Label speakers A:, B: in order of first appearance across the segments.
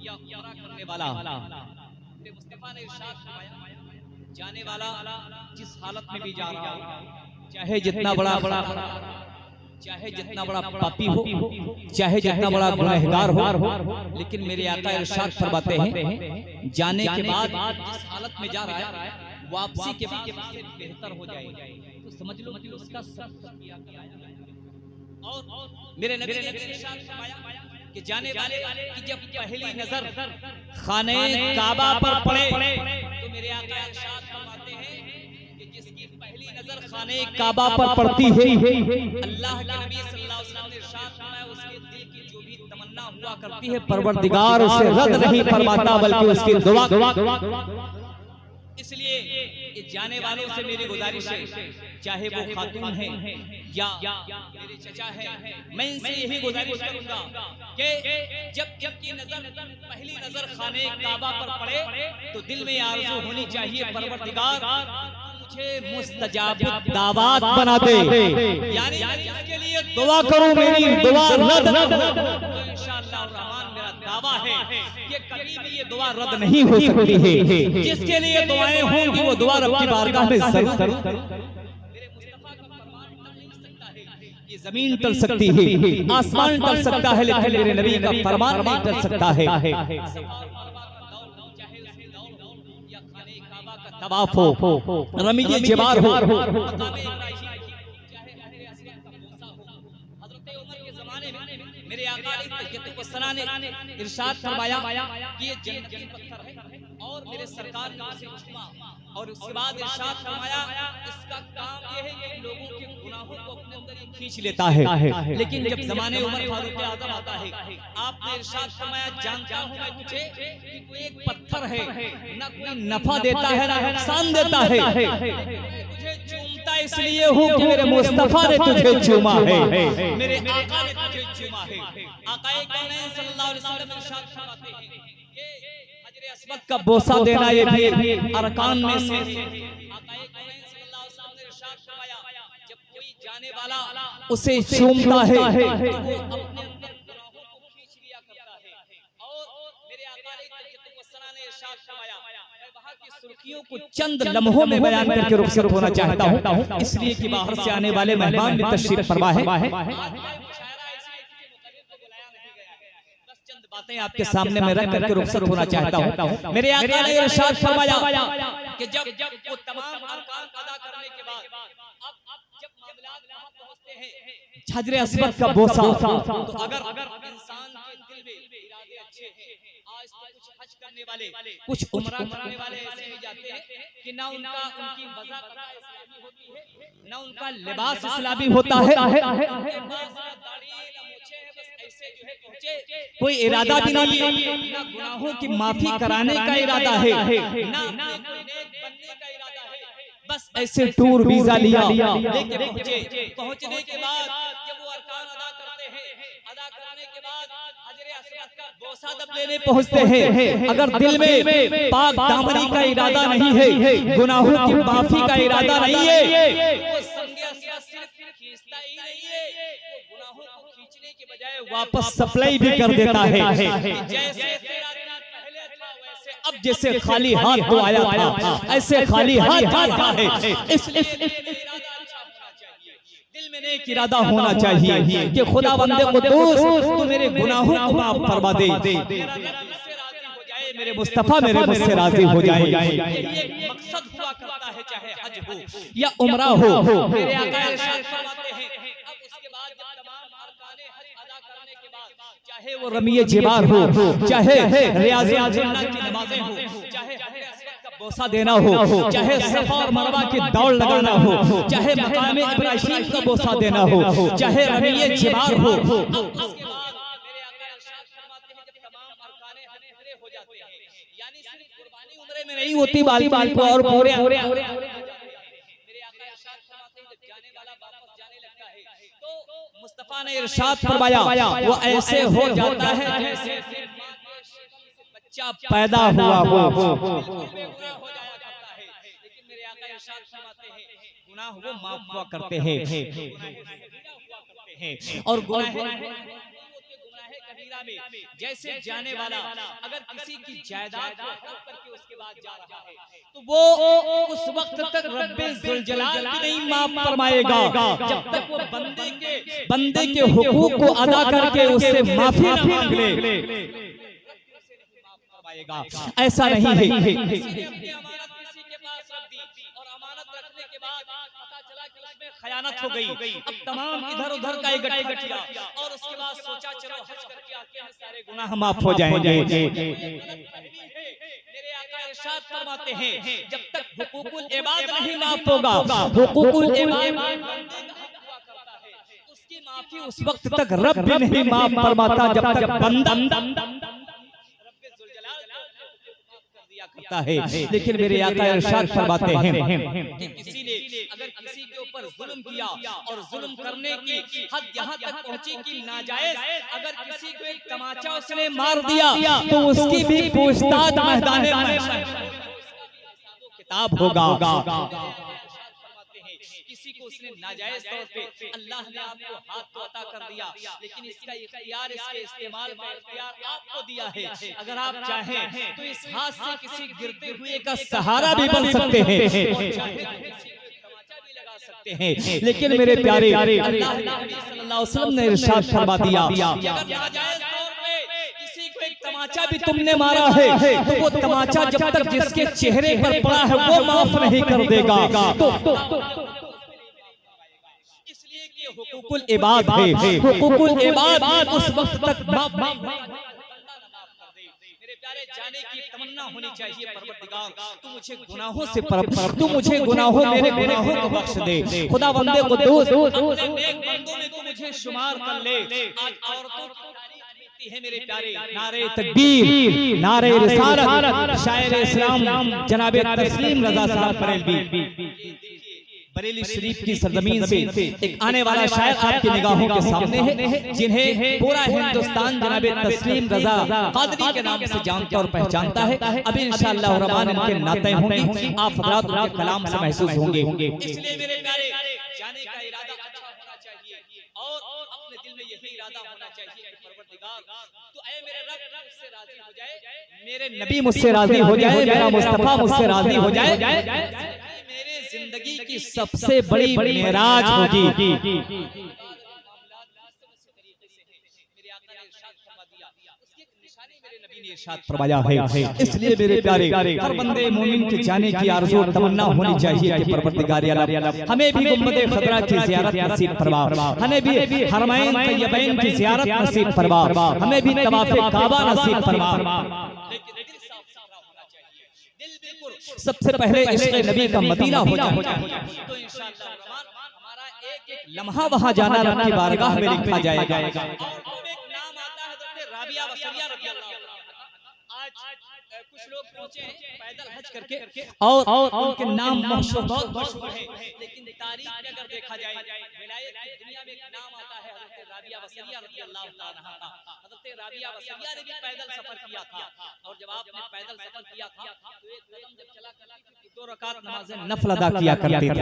A: या उम्रा करने वाला, मुस्तफा ने इरशाद फरमाया, जाने वाला जिस हालत में भी जा रहा हो, चाहे जितना बड़ा चाहे जितना बड़ा पापी हो, चाहे जितना बड़ा गुनहगार हो, लेकिन मेरे आका इरशाद फरमाते हैं जाने के बाद जिस हालत में जा रहा है वापसी के बाद से बेहतर हो जाएगी। तो समझ लो कि उसका सब किया गया है। और मेरे नबी ने इरशाद फरमाया कि जाने वाले की जब पहली नजर खाने काबा पर पड़े तो मेरे आका इरशाद फरमाते हैं कि जिसकी पहली नजर खाने काबा पर पड़ती है, अल्लाह के नबी सल्लल्लाहु अलैहि वसल्लम ने इरशाद फरमाया उसके दिल की जो भी तमन्ना हुआ करती है परवरदिगार उसे रद्द नहीं फरमाता बल्कि उसकी दुआ। इसलिए ये जाने वालों से मेरी गुजारिश है, चाहे वो खातून है या मेरे चचा है, मैं इनसे यही गुजारिश करूंगा कि जब की नजर पहली नजर खाने काबा पर पड़े तो दिल में आरज़ू होनी चाहिए परवरदिगार मुझे मुस्तजाब दावत बना दे, यानी इसके लिए दुआ करूं मेरी दुआ रद्द न हो तो इंशाअल्लाह रहमान मेरा दावा है कि कभी भी ये दुआ रद्द नहीं हो सकती है। जिसके लिए दुआएं होंगी वो दुआ रब की बारगाह में जरूर मेरे मुस्तफा का फरमान टल नहीं सकता है, ये जमीन टल सकती है, आसमान टल सकता है, लेकिन मेरे नबी का फरमान नहीं टल सकता है। तवाफ हो, रमीज़ जिबार हो, मेरे आका ने इरशाद फरमाया कि ये जन्नत का पत्थर है और मेरे सरकार ने उसे छुआ और उसके बाद इरशाद फरमाया इसका काम ये है कि लोगों के गुनाहों को अपने अंदर खींच लेता है। लेकिन जब ज़माने उमर फारूक आज़म आता है आपने इरशाद फरमाया जानता हूं मैं तुझे कि कोई एक पत्थर है ना कोई नफा देता है ना नुकसान देता है, तुझे चूमता इसलिए हूं कि मेरे मुस्तफा ने तुझे चूमा है, मेरे आका ने तुझे चूमा है। आकाए कौनैन सल्लल्लाहु अलैहि वसल्लम इरशाद फरमाते हैं कि हजरे अस्वद का बोसा देना ये भी अरकान में से है। आकाए कौनैन सल्लल्लाहु अलैहि वसल्लम ने इरशाद फरमाया जब कोई जाने वाला उसे चूमता है तो वो अपने अंदर गुनाहों को खींच लिया करता है। और मेरे आका ने इरशाद फरमाया मैं वहां की सुर्खियों को चंद लम्हों में बयान करके रुखसत होना चाहता हूं, इसलिए कि बाहर से आने वाले मेहमान भी तशरीफ फरमा है। बातें आपके सामने में रख करके रुखसत होना चाहता हूं। मेरे आका ने इरशाद फरमाया कि जब वो तमाम अरकान अदा करने के बाद अब जब मामलात वहां पहुंचते हैं हजरे अस्वद का बोसा, तो अगर इंसान के दिल में इरादे अच्छे हैं, आज तो कुछ हज करने वाले कुछ उम्रा करने वाले ऐसे भी जाते हैं कि ना उनकी वज़ा इस्लामी होती है ना उनका लिबास इस्लामी होता है, कोई इरादा भी नहीं है, ना गुनाहों की माफी कराने का इरादा है ना बनने का इरादा है, बस ऐसे टूर वीजा लिया लेके पहुंचने के बाद जब वो अरकान अदा करते हैं, अदा करने के बाद हजरे अस्वद का बोसा जब लेने पहुंचते हैं, अगर दिल में पाक दामनी का इरादा नहीं है, गुनाहों की माफी का इरादा नहीं है, वो संगे अस्वद सिर्फ खींचता ही नहीं है, वो गुनाहों को खींचने के बजाय वापस सप्लाई भी कर देता है। जैसे तेरा पहले था वैसे अब जैसे खाली हाथ तो आया था ऐसे खाली हाथ जाता है। इसलिए दिल में नेक इरादा होना चाहिए कि खुदा बंदे को तू मेरे गुनाहों को माफ फरमा दे, मेरे मुस्तफा मेरे मुझसे राजी हो जाए। ये मकसद हुआ करता है, चाहे हज हो या उम्रा हो। मेरे आका इरशाद फरमाते हैं अब उसके बाद जब तमाम अरकाने हज अदा करने के बाद चाहे वो रमीए जिबार हो, चाहे रियाज़ुल जन्नह की नमाजें हो, चाहे हजरे अस्वद का बोसा देना हो, चाहे सफा और मरवा की दौड़ लगाना हो, चाहे मकाम इब्राहीम का बोसा देना हो, चाहे रमीए जिबार हो, उसके बाद मेरे आका इरशाद फरमाते हैं जब तमाम अरकाने हज पूरे हो जाते हैं, यानी सिर्फ कुर्बानी उम्रे में नहीं होती बल्कि और पूरे मेरे आका इरशाद फरमाते हैं जब जाने वाला वापस जाने लगता है तो मुस्तफा ने इरशाद फरमाया वो ऐसे हो जाता है जैसे बच्चा पैदा हुआ हो जाया करता है। लेकिन मेरे आका इरशाद फरमाते हैं गुनाह वो माफ हुआ करते हैं और गुनाह कबीरा में जैसे जाने वाला अगर किसी की जायदाद को हड़प करके उसके बाद जा रहा है तो वो उस वक्त तक रब्बे जुल जलाल नहीं माफ फरमाएगा जब तक वो बंदे के हुकूक को अदा करके उससे माफी न मांग ले। ऐसा नहीं है। खयानत हो गई, अब तमाम इधर उधर का इकट्ठा किया और उसके बाद सोचा चलो हज करके आते हैं सारे गुनाह माफ हो जाएंगे। मेरे आका इरशाद फरमाते हैं जब तक हुकूकुल इबाद नहीं माफ होगा, हुकूकुल इबाद उसकी माफी उस वक्त तक रब भी नहीं माफ फरमाता जब तक बंदा करता है। लेकिन मेरे आका इरशाद फरमाते हैं कि किसी ने अगर किसी के ऊपर जुल्म किया और जुल्म करने की हद यहाँ तक पहुंची कि नाजायज अगर किसी को एक तमाचा उसने मार दिया तो उसकी भी पूछताछ मैदाने किताब होगा। किसी को उसने नाजायज तौर पे अल्लाह ने आपको हाथ तो अता कर दिया लेकिन इसका इख्तियार इसके इस्तेमाल का इख्तियार आपको दिया है। अगर आप चाहें तो इस हाथ से किसी गिरते हुए का सहारा भी बन सकते हैं और चाहे तमाचा भी लगा सकते हैं। लेकिन मेरे प्यारे अल्लाह सल्लल्लाहु अलैहि वसल्लम ने इरशाद फरमा दिया अगर नाजायज तौर पे किसी को एक तमाचा भी तुमने मारा है तो वो तमाचा जब तक जिसके चेहरे पर पड़ा है वो माफ नहीं कर देगा। हुकूकुल इबाद है, हुकूकुल इबाद उस वक्त तक माफ मेरे प्यारे जाने की तमन्ना होनी चाहिए परवरदिगार तू मुझे गुनाहों से तू मुझे गुनाहों मेरे गुनाहों को बख्श दे। खुदा बंदे कुद्दूस अपने नेक बंदों में तू मुझे शुमार कर ले। आज औरतों की तारीफ है मेरे प्यारे नारे तकबीर नारे रिसालत शायर इस्लाम जनाब तस्लीम रजा साहब बरेलवी बरेली शरीफ की सरजमीन से एक आने वाला शायर आपकी निगाहों के सामने है जिन्हें पूरा हिंदुस्तान जनाब तस्लीम रजा कादरी के नाम से जानता और पहचानता है। अभी इंशाअल्लाह रहमान इनके नाते होंगे, आप हज़रात उनके कलाम से महसूस होंगे। इसलिए मेरे प्यारे जाने का इरादा अच्छा होना चाहिए और अपने दिल में यही इरादा होना चाहिए कि परवरदिगार तो ऐ मेरे रब मुझसे राजी हो जाए, मेरे नबी मुझसे राजी हो जाए, मेरा मुस्तफा मुझसे राजी हो जाए, मेरे जिंदगी की सबसे बड़ी मेराज होगी। इसलिए मेरे प्यारे हर बंदे मोमिन के जाने की आरज़ू तमन्ना होनी चाहिए कि परवरदिगार आलम हमें भी गुंबदे खतरा की ज़ियारत नसीब फरमा, हमें भी हरमैन तैयबैन की ज़ियारत नसीब फरमा, हमें भी तवाफ़े काबा नसीब फरमा। सबसे पहले इश्क़ नबी का मदीना हो जाए तो इंशाअल्लाह हमारा एक लम्हा वहां जाना रब की बारगाह में लिखा जाएगा। और एक नाम आता है हज़रत राबिया बसरिया रज़ियल्लाहु अन्हा। आज कुछ लोग पहुंचे हैं पैदल हज करके और उनके नाम बहुत मशहूर है लेकिन तारीख में अगर देखा जाए विलायत की दुनिया में एक नाम आता है हज़रत राबिया बसरिया रज़ियल्लाहु अन्हा का। हज़रत राबिया बसरिया ने भी पैदल सफर किया था और जब आपने पैदल सफर किया था तो एक कदम जब चला करती थी 2 रकात नमाज़ नफल अदा किया करती थी,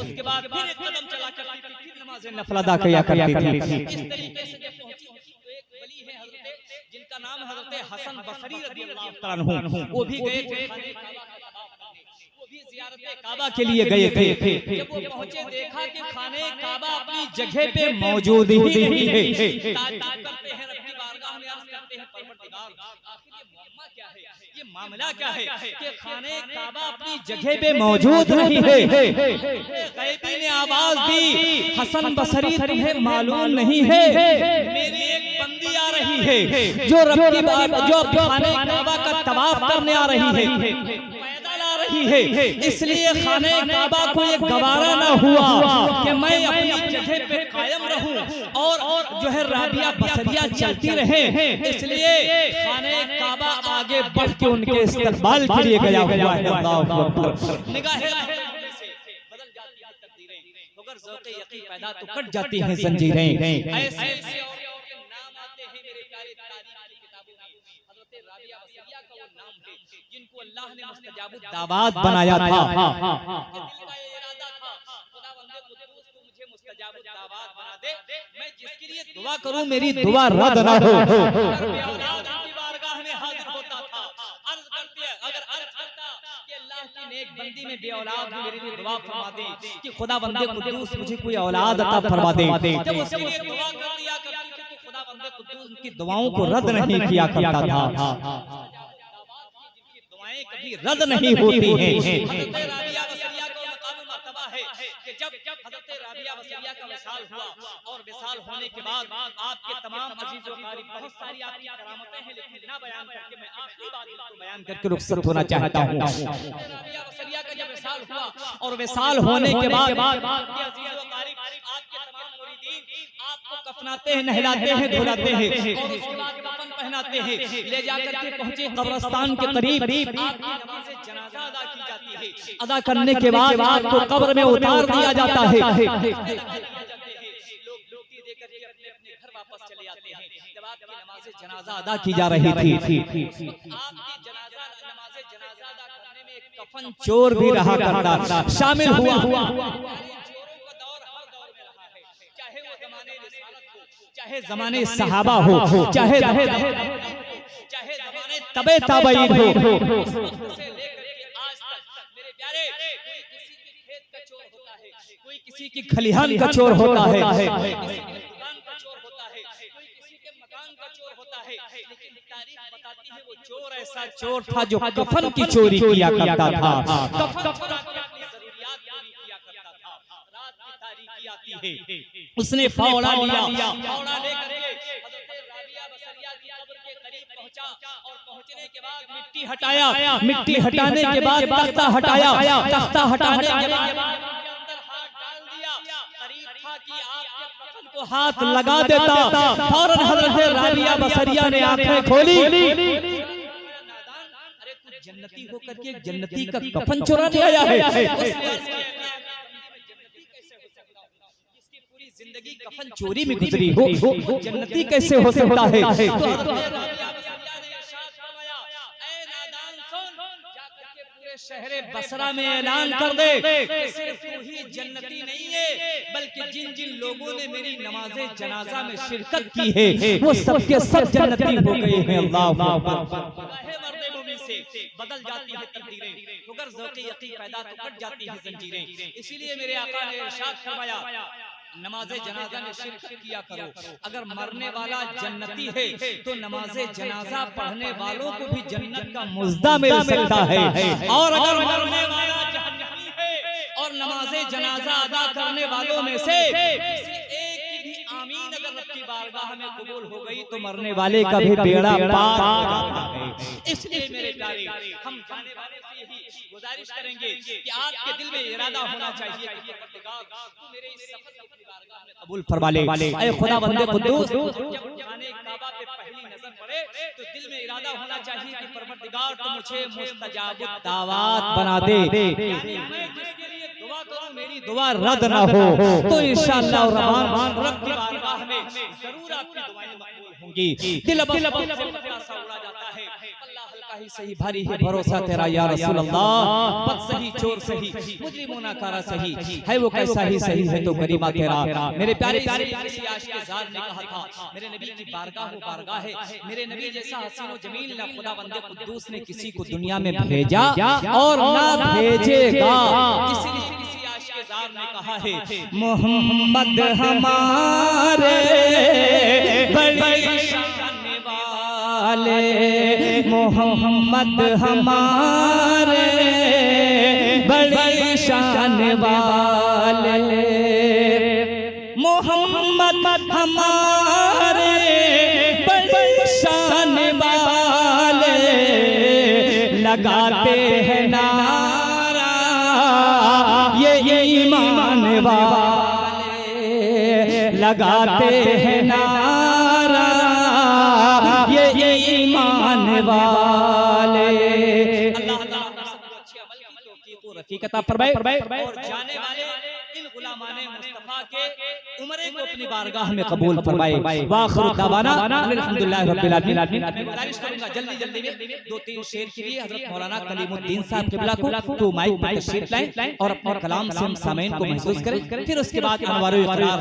A: उसके बाद फिर एक कदम चला करती थी फिर नमाज़ नफल अदा किया करती थी। इस तरीके से जब पहुंची तो एक वली है हज़रत जिनका नाम हज़रत हसन बसरी रज़ियल्लाहु ताला अन्हु, वो भी गए थे ज़ियारत काबा के लिए गए थे। जब वो पहुंचे देखा कि खाने काबा अपनी जगह पे मौजूद ही नहीं है। ताज्जुब करते हैं रब की बारगाह में अर्ज़ करते हैं परवरदिगार आखिर ये मुअम्मा क्या है, ये मामला क्या है कि खाने काबा अपनी जगह पे मौजूद नहीं है। गैबी ने आवाज दी हसन बसरी तुम्हें मालूम नहीं है मेरी एक बंदी आ रही है जो रब की जो खाने काबा का तवाफ करने आ रही है, है इसलिए खाने काबा को ये गवारा ना हुआ कि मैं अपनी जगह पे कायम रहूं और जो है राबिया बसरिया चलती रहे, इसलिए खाने काबा आगे बढ़ के उनके इस्तकबाल के लिए गया हुआ है। अल्लाहु अकबर। निगाहें बदल जाती है तकदीरें, मगर ज़ौक़े यक़ीन पैदा तो कट जाती हैं जंजीरें। ऐसे नाम आते हैं मेरे प्यारे तारीख की किताबों में। हज़रत राबिया बसरिया का वो नाम है जिनको अल्लाह ने मुस्तजाबुद दावात बनाया था। मुस्तजाबुद दावत बना दे। मैं जिसके लिए दुआ करूं मेरी दुआ रद्द ना हो। बेऔलाद की बारगाह में हाजिर होता था, अर्ज करती है, अगर अर्ज करता कि अल्लाह की नेक बंदी में बेऔलाद भी मेरे लिए दुआ फरमा दे कि खुदा बंदे कुद्दूस मुझे कोई औलाद अता फरमा दे। जब उसके लिए दुआ कर दिया करती थी तो खुदा बंदे कुद्दूस उनकी दुआओं को रद्द नहीं किया करता था। जिनकी दुआएं कभी रद्द नहीं होती हैं। हज़रत राबिया बसरिया का मकाम मर्तबा है कि जब हज़रत राबिया बसरिया का विसाल हुआ और विसाल होने के बाद आपके तमाम अजीज व क़रीब बहुत सारी आपकी करामतें हैं, लेकिन ना बयान करके मैं आखिरी बात को बयान करके रुखसत होना चाहता हूं। राबिया बसरिया का जब विसाल हुआ और विसाल होने के बाद आपके अजीज व क़रीब आपके तमाम मुरीदीन आपको कफनाते हैं, नहलाते हैं, धुलाते हैं और उसके बाद कफन पहनाते हैं, ले जाकर के पहुंचे कब्रिस्तान के करीब। आपकी नमाज़ जनाजा अदा की जाती है। अदा करने के बाद आपको कब्र में उतार दिया जाता है। लोग ड्यूटी देकर के अपने अपने घर वापस चले जाते हैं। जब आपकी नमाज़ जनाजा अदा की जा रही थी, आपकी नमाज़ जनाजा अदा करने में एक कफन चोर भी रहा करता था, शामिल हुआ। चोरों का दौर हर दौर में रहा है, चाहे वो ज़माने रिसालत हो, चाहे ज़माने सहाबा हो, चाहे ज़माने तबे ताबईन हो, उस वक्त से लेकर के आज तक मेरे प्यारे, कोई किसी के खेत का चोर होता है, कोई किसी की खलिहान का चोर होता है, कोई किसी की दुकान का चोर होता है, कोई किसी के मकान का चोर होता है, लेकिन तारीख बताती है वो चोर ऐसा चोर था जो कफन की चोरी किया करता था। कफन चुरा के अपनी ज़रूरियात पूरी किया करता था। रात की तारीकी आती है, उसने फावड़ा लिया, फावड़ा लेकर के हज़रत राबिया बसरिया की कब्र के करीब पहुंचा और पहुंचने के बाद मिट्टी हटाया, मिट्टी हटाने के बाद तख्ता हटाया, तख्ता हटाने के बाद अंदर हाथ डाल दिया। करीब था कि आपके कफन को हाथ लगा देता, फौरन हज़रत राबिया बसरिया ने आंखें खोली। अरे तू जन्नती होकर के जन्नती का कफन चुराने आया है। जिंदगी कफन चोरी में गुजरी हो, जन्नती कैसे हो सकता है? तो शहरे बसरा में ऐलान कर दे कि सिर्फ तू ही जन्नती नहीं है, बल्कि जिन जिन लोगों ने मेरी नमाज़े जनाजा में शिरकत की है वो सब के सब जन्नती हो गए हैं। अल्लाह से बदल जाती है तकदीरें, मगर ज़ौक़े यक़ीन पैदा तो कट जाती है जंजीरें। इसीलिए मेरे आका ने इरशाद फरमाया, नमाज़े जनाजा में शिरकत किया करो। अगर मरने वाला जन्नती है तो नमाज़े जनाजा पढ़ने वालों को भी जन्नत का मुज़्दा मिल सकता है, और अगर मरने वाला जहन्नमी है और नमाज़े जनाजा अदा करने वालों में से किसी एक की भी आमीन अगर रब की बारगाह में कबूल हो गई तो मरने वाले का भी बेड़ा पार हो जाता है। इसलिए मेरे प्यारे, हम जाने वाले से यही गुजारिश करेंगे कि आपके दिल में इरादा होना चाहिए कि परवरदिगार तू मेरे इस सफर को अपनी बारगाह में कबूल फरमा ले। ऐ खुदा बंदे कुद्दूस, जब खाने काबा पे पहली नजर पड़े तो दिल में इरादा होना चाहिए कि परवरदिगार तू मुझे मुस्तजाबुद दावत बना दे। यानी मैं जिसके लिए दुआ करूं मेरी दुआ रद्द ना हो, तो इंशाअल्लाह रहमान रब की बारगाह में जरूर आपकी दुआएं मकबूल होंगी। दिल से पत्ता सा उड़ा जाता है, अल्लाह हल्का ही सही भारी है भरोसा तेरा या रसूल अल्लाह। बद सही चोर सही मुजरिमों कारा सही है वो कैसा ही सही है तो करीमा तेरा। मेरे प्यारे प्यारे किसी आशिक़ ज़ात ने कहा था मेरे नबी की बारगाह वो बारगाह है, मेरे नबी जैसा हसीन व जमील ना खुदा बंदे कुद्दूस ने किसी को दुनिया में भेजा और ना भेजेगा। इसलिए किसी आशिक़ ज़ात ने कहा है मोहम्मद हमारे बड़ी शान वाले, मोहम्मद हमारे बड़ी शान वाले, मोहम्मद हमारे बड़ी शान वाले, लगाते हैं नारा ये ईमान वाले, लगाते हैं नारा ये ईमान वाले। अल्लाह ताला सबको अच्छे अमल की तौफीक व रफ़ीक़त अता फरमाए और जाने वाले इन गुलामाने मुस्तफ़ा के उम्र को अपनी बारगाह में कबूल फरमाए। वाखिर दावाना अल्हम्दुलिल्लाह रब्बिल आलमीन। मैं गुजारिश करूंगा जल्दी जल्दी में 2-3 शेर के लिए हजरत मौलाना कलीमुद्दीन साहब किबला को तो माइक पर तशरीफ लाएं और अपने कलाम से हम सामईन को महसूस करें, फिर उसके बाद अनवारुल इकरार